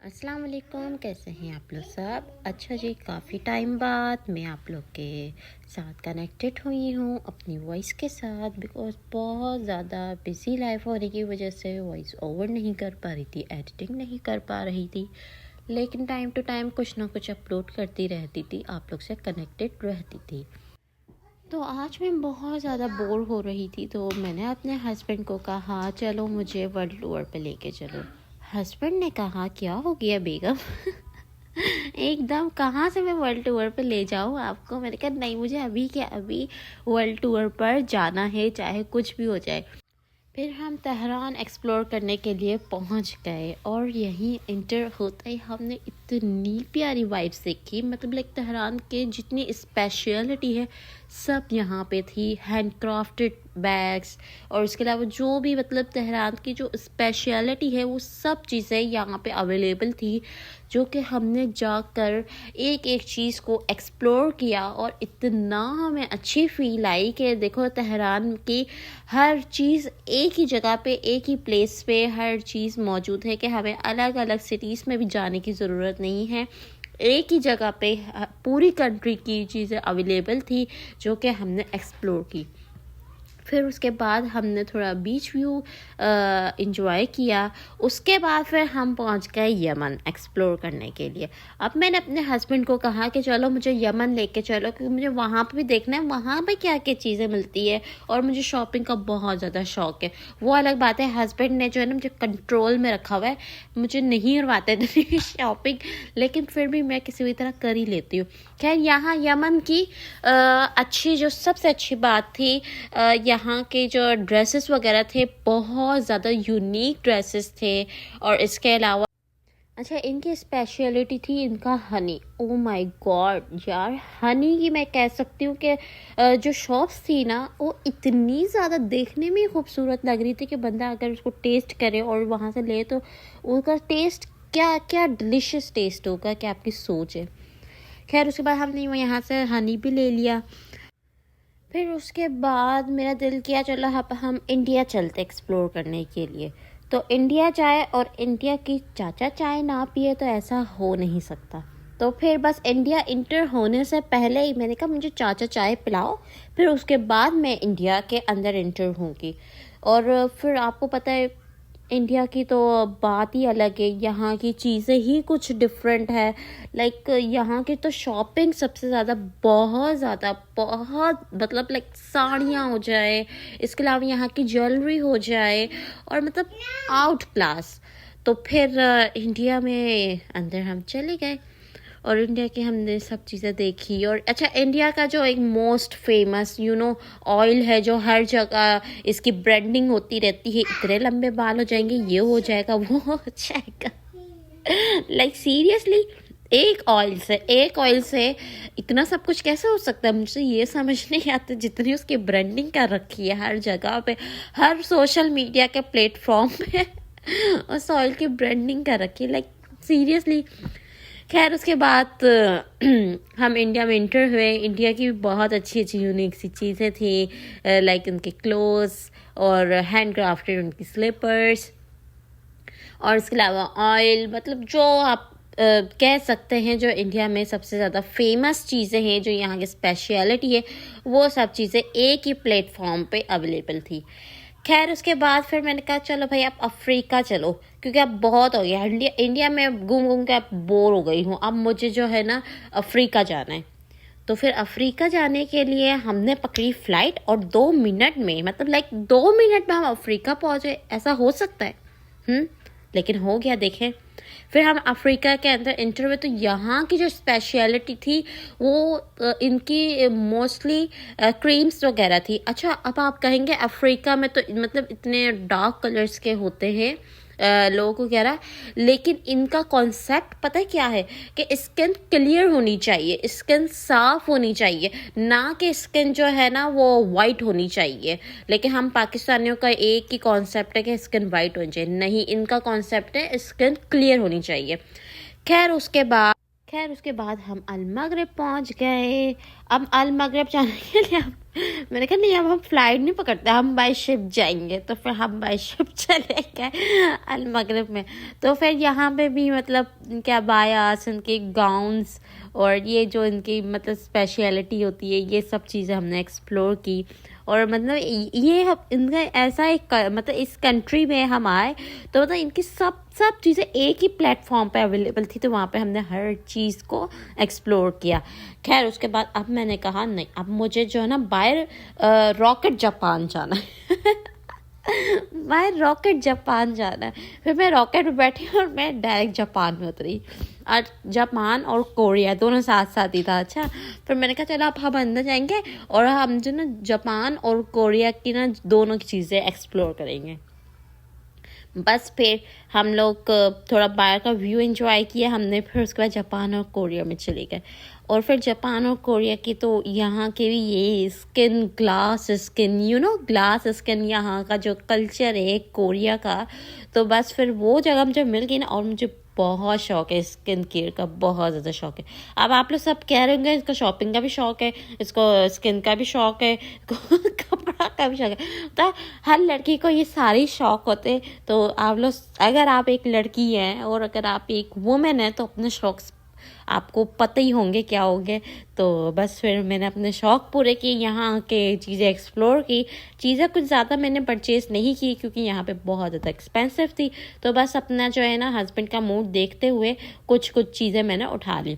अस्सलाम वालेकुम। कैसे हैं आप लोग सब? अच्छा जी, काफ़ी टाइम बाद मैं आप लोग के साथ कनेक्टेड हुई हूँ अपनी वॉइस के साथ, बिकॉज़ बहुत ज़्यादा बिज़ी लाइफ होने की वजह से वॉइस ओवर नहीं कर पा रही थी, एडिटिंग नहीं कर पा रही थी, लेकिन टाइम टू टाइम कुछ ना कुछ अपलोड करती रहती थी, आप लोग से कनेक्टेड रहती थी। तो आज मैं बहुत ज़्यादा बोर हो रही थी, तो मैंने अपने हस्बैंड को कहा चलो मुझे वर्ल्ड टूर पे लेके चलो। हस्बैंड ने कहा क्या हो गया बेगम? एकदम कहाँ से मैं वर्ल्ड टूर पे ले जाऊँ आपको? मैंने कहा नहीं, मुझे अभी के अभी वर्ल्ड टूर पर जाना है, चाहे कुछ भी हो जाए। फिर हम तेहरान एक्सप्लोर करने के लिए पहुंच गए और यहीं इंटर होते ही हमने इतनी प्यारी वाइब्स देखी, मतलब लाइक तेहरान के जितनी स्पेशलिटी है सब यहाँ पे थी। हैंडक्राफ्टेड बैग्स और उसके अलावा जो भी मतलब तेहरान की जो स्पेशलिटी है वो सब चीज़ें यहाँ पे अवेलेबल थी, जो कि हमने जाकर एक एक चीज़ को एक्सप्लोर किया और इतना हमें अच्छी फील आई कि देखो तेहरान की हर चीज़ एक ही जगह पे, एक ही प्लेस पे हर चीज़ मौजूद है कि हमें अलग अलग सिटीज़ में भी जाने की ज़रूरत नहीं है। एक ही जगह पे पूरी कंट्री की चीज़ें अवेलेबल थी जो कि हमने एक्सप्लोर की। फिर उसके बाद हमने थोड़ा बीच व्यू इंजॉय किया। उसके बाद फिर हम पहुंच गए यमन एक्सप्लोर करने के लिए। अब मैंने अपने हस्बैंड को कहा कि चलो मुझे यमन लेके चलो, क्योंकि मुझे वहाँ पे भी देखना है वहाँ पे क्या क्या चीज़ें मिलती है, और मुझे शॉपिंग का बहुत ज़्यादा शौक है। वो अलग बात है, हस्बैंड ने जो है ना मुझे कंट्रोल में रखा हुआ है, मुझे नहीं करवाते थे शॉपिंग, लेकिन फिर भी मैं किसी भी तरह कर ही लेती हूँ। खैर यहाँ यमन की अच्छी जो सबसे अच्छी बात थी, यहाँ के जो ड्रेसेस वगैरह थे बहुत ज़्यादा यूनिक ड्रेसेस थे। और इसके अलावा अच्छा, इनकी स्पेशलिटी थी इनका हनी। ओ माय गॉड यार, हनी की मैं कह सकती हूँ कि जो शॉप्स थी ना वो इतनी ज़्यादा देखने में खूबसूरत लग रही थी कि बंदा अगर उसको टेस्ट करे और वहाँ से ले तो उनका टेस्ट क्या क्या डिलिशियस टेस्ट होगा, क्या आपकी सोच है। खैर उसके बाद हमने यहाँ से हनी भी ले लिया। फिर उसके बाद मेरा दिल किया चलो हम इंडिया चलते एक्सप्लोर करने के लिए। तो इंडिया जाए और इंडिया की चाचा चाय ना पिए तो ऐसा हो नहीं सकता। तो फिर बस इंडिया इंटर होने से पहले ही मैंने कहा मुझे चाचा चाय पिलाओ, फिर उसके बाद मैं इंडिया के अंदर इंटर होंगी। और फिर आपको पता है इंडिया की तो बात ही अलग है, यहाँ की चीज़ें ही कुछ डिफरेंट है। लाइक यहाँ की तो शॉपिंग सबसे ज़्यादा बहुत मतलब लाइक साड़ियाँ हो जाए, इसके अलावा यहाँ की ज्वेलरी हो जाए, और मतलब आउट क्लास। तो फिर इंडिया में अंदर हम चले गए और इंडिया की हमने सब चीज़ें देखी। और अच्छा, इंडिया का जो एक मोस्ट फेमस ऑयल है जो हर जगह इसकी ब्रांडिंग होती रहती है, इतने लंबे बाल हो जाएंगे, ये हो जाएगा, वो हो जाएगा। लाइक सीरियसली, एक ऑयल से इतना सब कुछ कैसे हो सकता है? मुझे ये समझ नहीं आता। जितनी उसकी ब्रांडिंग कर रखी है हर जगह पे, हर सोशल मीडिया के प्लेटफॉर्म पे उस ऑयल की ब्रांडिंग कर रखी है, लाइक सीरियसली। खैर उसके बाद हम इंडिया में इंटर हुए। इंडिया की बहुत अच्छी अच्छी यूनिक सी चीज़ें थी, लाइक उनके क्लोथ्स और हैंड क्राफ्टेड उनकी स्लीपर्स, और इसके अलावा ऑयल, मतलब जो आप कह सकते हैं जो इंडिया में सबसे ज़्यादा फेमस चीज़ें हैं, जो यहाँ की स्पेशलिटी है, वो सब चीज़ें एक ही प्लेटफॉर्म पे अवेलेबल थी। खैर उसके बाद फिर मैंने कहा चलो भाई आप अफ्रीका चलो, क्योंकि अब बहुत हो गया इंडिया में घूम घूम के अब बोर हो गई हूँ। अब मुझे जो है ना अफ्रीका जाना है। तो फिर अफ्रीका जाने के लिए हमने पकड़ी फ़्लाइट, और 2 मिनट में, मतलब लाइक 2 मिनट में हम अफ्रीका पहुँचे। ऐसा हो सकता है? लेकिन हो गया। देखें, फिर हम अफ्रीका के अंदर इंटर हुए। तो यहाँ की जो स्पेशलिटी थी वो इनकी मोस्टली क्रीम्स वगैरह थी। अच्छा, अब आप कहेंगे अफ्रीका में तो मतलब इतने डार्क कलर्स के होते हैं लोग वगैरह, लेकिन इनका कॉन्सेप्ट पता है क्या है कि स्किन क्लियर होनी चाहिए, स्किन साफ होनी चाहिए, ना कि स्किन जो है ना वो वाइट होनी चाहिए। लेकिन हम पाकिस्तानियों का एक ही कॉन्सेप्ट है कि स्किन वाइट होनी चाहिए, नहीं, इनका कॉन्सेप्ट है स्किन क्लियर होनी चाहिए। खैर उसके बाद हम अल मगरिब पहुंच गए। अब अल मगरिब जाने के लिए मैंने कहा नहीं, अब हम फ्लाइट नहीं पकड़ते, हम बाय शिप जाएंगे। तो फिर हम बाय शिप चले गए अल मगरब में। तो फिर यहाँ पे भी मतलब क्या बायास, उनके गाउन्स और ये जो इनकी मतलब स्पेशलिटी होती है, ये सब चीज़ें हमने एक्सप्लोर की। और मतलब ये इनका ऐसा एक मतलब इस कंट्री में हम आए तो मतलब इनकी सब चीज़ें एक ही प्लेटफॉर्म पे अवेलेबल थी, तो वहाँ पे हमने हर चीज़ को एक्सप्लोर किया। खैर उसके बाद अब मैंने कहा नहीं, अब मुझे जो है ना बाय रॉकेट जापान जाना है बाय रॉकेट जापान जाना है। फिर मैं रॉकेट में बैठी और मैं डायरेक्ट जापान में उतरी। और जापान और कोरिया दोनों साथ साथ ही था। अच्छा, फिर मैंने कहा चलो अब हम अंदर जाएंगे और हम जो ना जापान और कोरिया की ना दोनों की चीज़ें एक्सप्लोर करेंगे। बस फिर हम लोग थोड़ा बाहर का व्यू एंजॉय किया हमने। फिर उसके बाद जापान और कोरिया में चले गए। और फिर जापान और कोरिया की तो यहाँ के भी ये skin, glass skin, glass skin यहाँ का जो कल्चर है कोरिया का, तो बस फिर वो जगह मुझे मिल गई ना। और मुझे बहुत शौक है स्किन केयर का, बहुत ज़्यादा शौक है। अब आप लोग सब कह रहे होंगे इसको शॉपिंग का भी शौक है, इसको स्किन का भी शौक है, इसको कपड़ा का भी शौक है। तो हर लड़की को ये सारे शौक होते। तो आप लोग, अगर आप एक लड़की हैं और अगर आप एक वुमेन हैं तो अपने शौक आपको पता ही होंगे क्या होंगे। तो बस फिर मैंने अपने शौक़ पूरे किए, यहाँ के चीज़ें एक्सप्लोर की। चीज़ें कुछ ज़्यादा मैंने परचेज़ नहीं की क्योंकि यहाँ पे बहुत ज़्यादा एक्सपेंसिव थी। तो बस अपना जो है ना हस्बैंड का मूड देखते हुए कुछ चीज़ें मैंने उठा ली।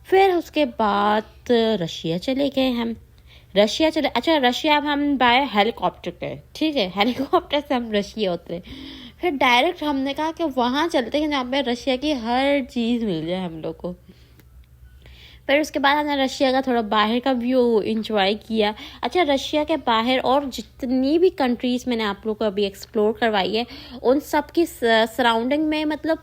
फिर उसके बाद रशिया चले गए हम। अच्छा रशिया अब हम बाय हेलीकॉप्टर गए, ठीक है, हेलीकॉप्टर से हम रशिया उतरे। फिर डायरेक्ट हमने कहा कि वहाँ चलते हैं जहाँ पे रशिया की हर चीज़ मिल जाए हम लोग को। फिर उसके बाद हमने रशिया का थोड़ा बाहर का व्यू इंजॉय किया। अच्छा, रशिया के बाहर और जितनी भी कंट्रीज़ मैंने आप लोग को अभी एक्सप्लोर करवाई है, उन सब की सराउंडिंग में मतलब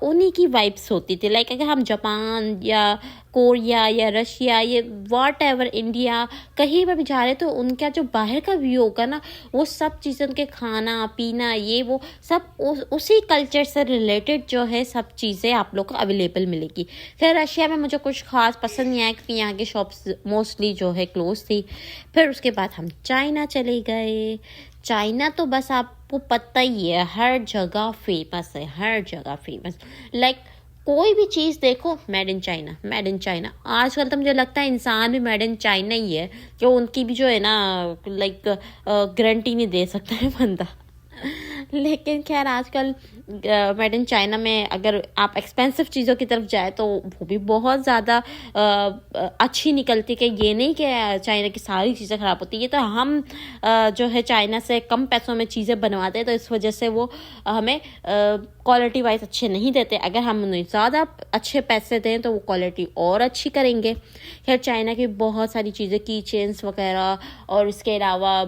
उन्हीं की वाइब्स होती थी। लाइक अगर हम जापान या कोरिया या रशिया, ये वॉट एवर, इंडिया, कहीं पर भी जा रहे तो उनका जो बाहर का व्यू होगा ना, वो सब चीज़ें, उनके खाना पीना ये वो सब उसी कल्चर से रिलेटेड जो है सब चीज़ें आप लोग को अवेलेबल मिलेगी। फिर रशिया में मुझे कुछ खास पसंद नहीं आया क्योंकि यहाँ की शॉप्स मोस्टली जो है क्लोज थी। फिर उसके बाद हम चाइना चले गए। चाइना तो बस आपको पता ही है, हर जगह फेमस है, हर जगह फेमस। लाइक कोई भी चीज़ देखो made in China, made in China. आजकल तो मुझे लगता है इंसान भी मेड इन चाइना ही है, कि उनकी भी जो है ना लाइक गारंटी नहीं दे सकता है बंदा। लेकिन खैर आजकल मेड इन चाइना में अगर आप एक्सपेंसिव चीज़ों की तरफ जाए तो वो भी बहुत ज़्यादा अच्छी निकलती। कि ये नहीं कि चाइना की सारी चीज़ें ख़राब होती है, तो हम जो है चाइना से कम पैसों में चीज़ें बनवाते हैं, तो इस वजह से वो हमें क्वालिटी वाइज अच्छे नहीं देते। अगर हम उन्हें ज़्यादा अच्छे पैसे दें तो वो क्वालिटी और अच्छी करेंगे। खैर चाइना की बहुत सारी चीज़ें, की चेन्स वगैरह, और इसके अलावा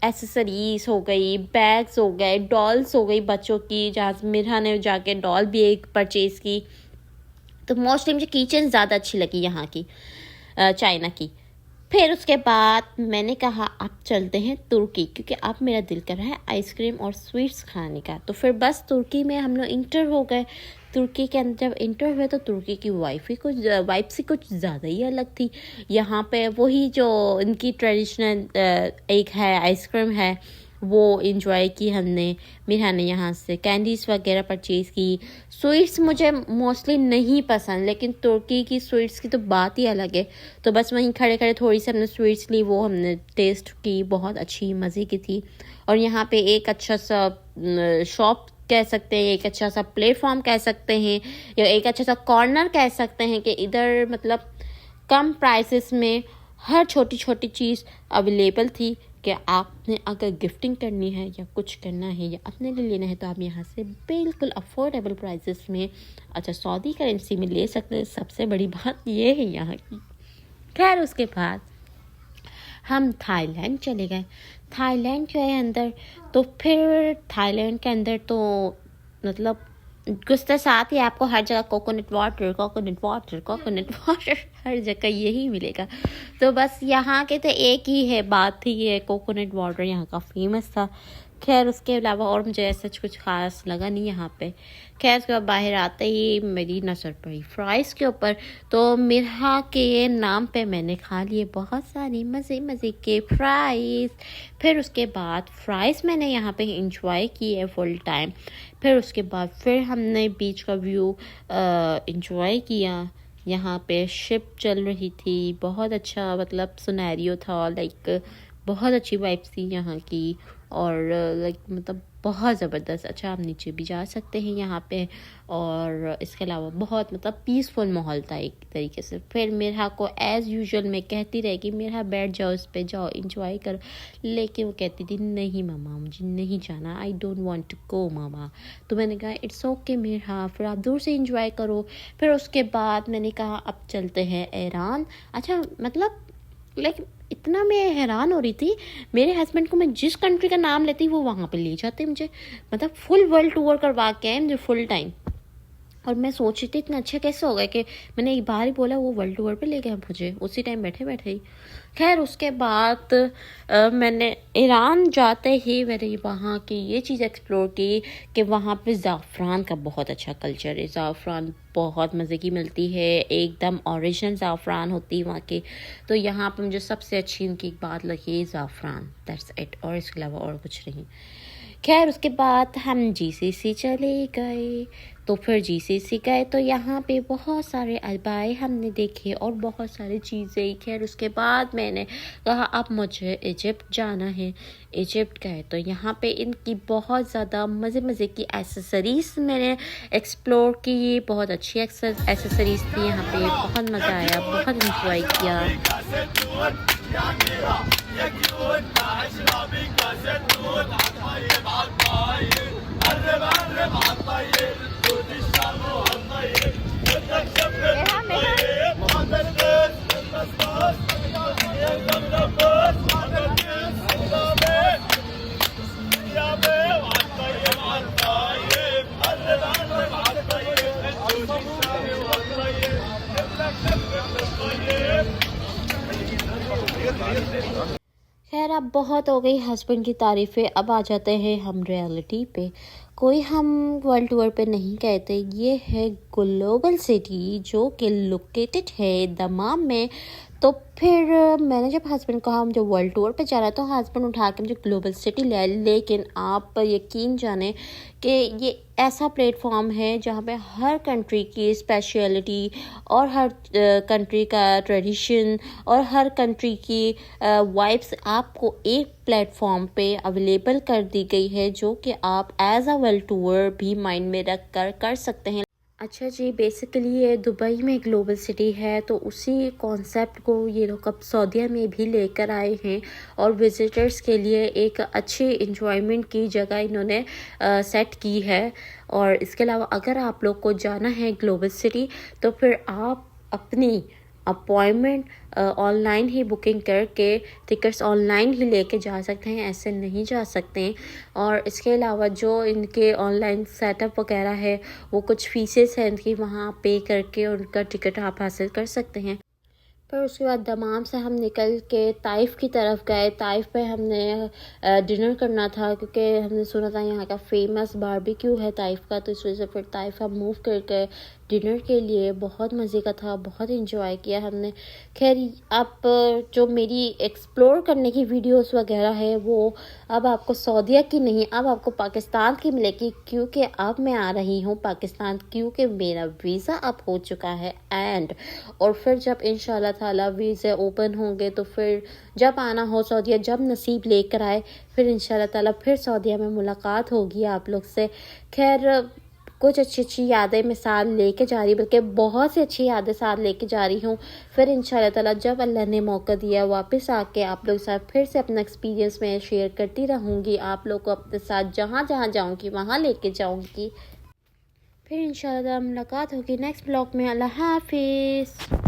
एसेसरीज हो गई, बैग्स हो गए, डॉल्स हो गई बच्चों की, जहाँ मेरा ने जाके डॉल भी एक परचेज़ की। तो मोस्टली मुझे की चेन ज़्यादा अच्छी लगी यहाँ की, चाइना की। फिर उसके बाद मैंने कहा अब चलते हैं तुर्की, क्योंकि अब मेरा दिल कर रहा है आइसक्रीम और स्वीट्स खाने का। तो फिर बस तुर्की में हम लोग इंटर हो गए। तुर्की के अंदर जब इंटर हुए तो तुर्की की वाइफ ही कुछ ज़्यादा ही अलग थी। यहाँ पे वही जो इनकी ट्रेडिशनल एक है आइसक्रीम है, वो इंजॉय की हमने। मेरा ने यहाँ से कैंडीज़ वगैरह परचेज़ की। स्वीट्स मुझे मोस्टली नहीं पसंद, लेकिन तुर्की की स्वीट्स की तो बात ही अलग है। तो बस वहीं खड़े खड़े थोड़ी सी हमने स्वीट्स ली, वो हमने टेस्ट की, बहुत अच्छी मज़े की थी। और यहाँ पे एक अच्छा सा शॉप कह सकते हैं, एक अच्छा सा प्लेटफॉर्म कह सकते हैं, या एक अच्छा सा कॉर्नर कह सकते हैं कि इधर मतलब कम प्राइसेस में हर छोटी छोटी चीज़ अवेलेबल थी। कि आपने अगर गिफ्टिंग करनी है या कुछ करना है या अपने लिए लेना है तो आप यहाँ से बिल्कुल अफोर्डेबल प्राइसेस में, अच्छा सऊदी करेंसी में ले सकते हैं। सबसे बड़ी बात ये है यहाँ की। खैर उसके बाद हम थाईलैंड चले गए। थाईलैंड जो है अंदर, तो फिर थाईलैंड के अंदर तो मतलब घुसते साथ ही आपको हर जगह कोकोनट वाटर हर जगह यही मिलेगा। तो बस यहाँ के तो एक ही है बात थी, ये कोकोनट वाटर यहाँ का फेमस था। खैर उसके अलावा और मुझे ऐसा कुछ ख़ास लगा नहीं यहाँ पे। खैर उसके बाद बाहर आते ही मेरी नज़र पड़ी फ्राइज़ के ऊपर, तो मिरहा के नाम पे मैंने खा लिए बहुत सारी मज़े मज़े के फ्राइज़। फिर उसके बाद फ्राइज़ मैंने यहाँ पे इंजॉय किए फुल टाइम। फिर उसके बाद फिर हमने बीच का व्यू इंजॉय किया। यहाँ पे शिप चल रही थी, बहुत अच्छा मतलब सिनेरियो था, लाइक बहुत अच्छी वाइब्स थी यहाँ की। और लाइक मतलब बहुत ज़बरदस्त। अच्छा आप नीचे भी जा सकते हैं यहाँ पे। और इसके अलावा बहुत मतलब पीसफुल माहौल था एक तरीके से। फिर मेरा को एज़ यूजुअल मैं कहती रही कि मेरा बैठ जाओ, इस पे जाओ, इंजॉय करो, लेकिन वो कहती थी नहीं मामा मुझे नहीं जाना, I don't want to go मामा। तो मैंने कहा इट्स ओके मेरा, फिर आप दूर से इंजॉय करो। फिर उसके बाद मैंने कहा अब चलते हैं ईरान। अच्छा मतलब लाइक इतना मैं हैरान हो रही थी, मेरे हस्बैंड को मैं जिस कंट्री का नाम लेती वो वहाँ पे ले जाते मुझे, मतलब फुल वर्ल्ड टूर करवा के आए मुझे फुल टाइम। और मैं सोच रही थी इतना अच्छा कैसे हो गया कि मैंने एक बार ही बोला वो वर्ल्ड टूर पे ले गया मुझे उसी टाइम बैठे बैठे ही। खैर उसके बाद मैंने ईरान जाते ही मैंने वहाँ की ये चीज़ एक्सप्लोर की कि वहाँ पे ज़ाफ़रान का बहुत अच्छा कल्चर है। ज़ाफ़रान बहुत मज़े की मिलती है, एकदम ओरिजिनल ज़ाफ़रान होती है वहाँ की। तो यहाँ पे मुझे सबसे अच्छी उनकी एक बात लगी ज़ाफ़रान, दैट्स इट, और इसके अलावा और कुछ नहीं। खैर उसके बाद हम जीसीसी चले गए। तो फिर जीसीसी गए तो यहाँ पे बहुत सारे अलबाए हमने देखे और बहुत सारी चीज़ें। खैर उसके बाद मैंने कहा अब मुझे इजिप्ट जाना है। इजिप्ट गए तो यहाँ पे इनकी बहुत ज़्यादा मज़े मज़े की एसेसरीज़ मैंने एक्सप्लोर की। बहुत अच्छी एसेसरीज़ थी यहाँ पे, बहुत मज़ा आया, बहुत इंजॉय किया। खैर अब बहुत हो गई हस्बैंड की तारीफ़ें, अब आ जाते हैं हम रियलिटी पे। कोई हम वर्ल्ड टूर पे नहीं गए थे, ये है ग्लोबल सिटी जो कि लोकेटेड है दमाम में। तो फिर मैंने जब हस्बैंड को कहा मुझे वर्ल्ड टूर पे जाना है तो हस्बैंड उठा के मुझे ग्लोबल सिटी ले आए। लेकिन आप यकीन जाने कि ये ऐसा प्लेटफॉर्म है जहाँ पे हर कंट्री की स्पेशलिटी और हर कंट्री का ट्रेडिशन और हर कंट्री की वाइब्स आपको एक प्लेटफॉर्म पे अवेलेबल कर दी गई है, जो कि आप एज अ वर्ल्ड टूर भी माइंड में रख कर सकते हैं। अच्छा जी, बेसिकली ये दुबई में ग्लोबल सिटी है, तो उसी कॉन्सेप्ट को ये लोग अब सऊदीया में भी लेकर आए हैं और विज़िटर्स के लिए एक अच्छी इंजॉयमेंट की जगह इन्होंने सेट की है। और इसके अलावा अगर आप लोग को जाना है ग्लोबल सिटी तो फिर आप अपनी अपॉइंटमेंट ऑनलाइन ही बुकिंग करके टिकट्स ऑनलाइन ही लेके जा सकते हैं, ऐसे नहीं जा सकते हैं। और इसके अलावा जो इनके ऑनलाइन सेटअप वगैरह है वो कुछ फीसेस हैं इनकी, वहाँ पे करके उनका टिकट आप हासिल कर सकते हैं। फिर उसके बाद दमाम से हम निकल के ताइफ़ की तरफ गए। ताइफ़ पे हमने डिनर करना था क्योंकि हमने सुना था यहाँ का फेमस बारबेक्यू है ताइफ़ का, तो इस वजह से फिर ताइफ़ हम मूव कर गए डिनर के लिए। बहुत मज़े का था, बहुत इंजॉय किया हमने। खैर अब जो मेरी एक्सप्लोर करने की वीडियोस वगैरह है वो अब आपको सऊदीया की नहीं, अब आपको पाकिस्तान की मिलेगी, क्योंकि अब मैं आ रही हूँ पाकिस्तान, क्योंकि मेरा वीज़ा अब हो चुका है और फिर जब इंशाल्लाह ताला वीज़े ओपन होंगे तो फिर जब आना हो सऊदीया, जब नसीब लेकर आए, फिर इंशाल्लाह ताला फिर सऊदीया में मुलाकात होगी आप लोग से। खैर कुछ अच्छी यादें मैं साथ लेके जा रही, बल्कि बहुत सी अच्छी यादें साथ लेके जा रही हूँ। फिर इंशाल्लाह ताला जब अल्लाह ने मौका दिया वापस आके आप लोग साथ फिर से अपना एक्सपीरियंस मैं शेयर करती रहूँगी। आप लोग को अपने साथ जहाँ जहाँ जाऊँगी वहाँ लेके जाऊँगी। फिर इंशाल्लाह मुलाकात होगी नेक्स्ट ब्लॉग में। अल्लाह हाफिज़।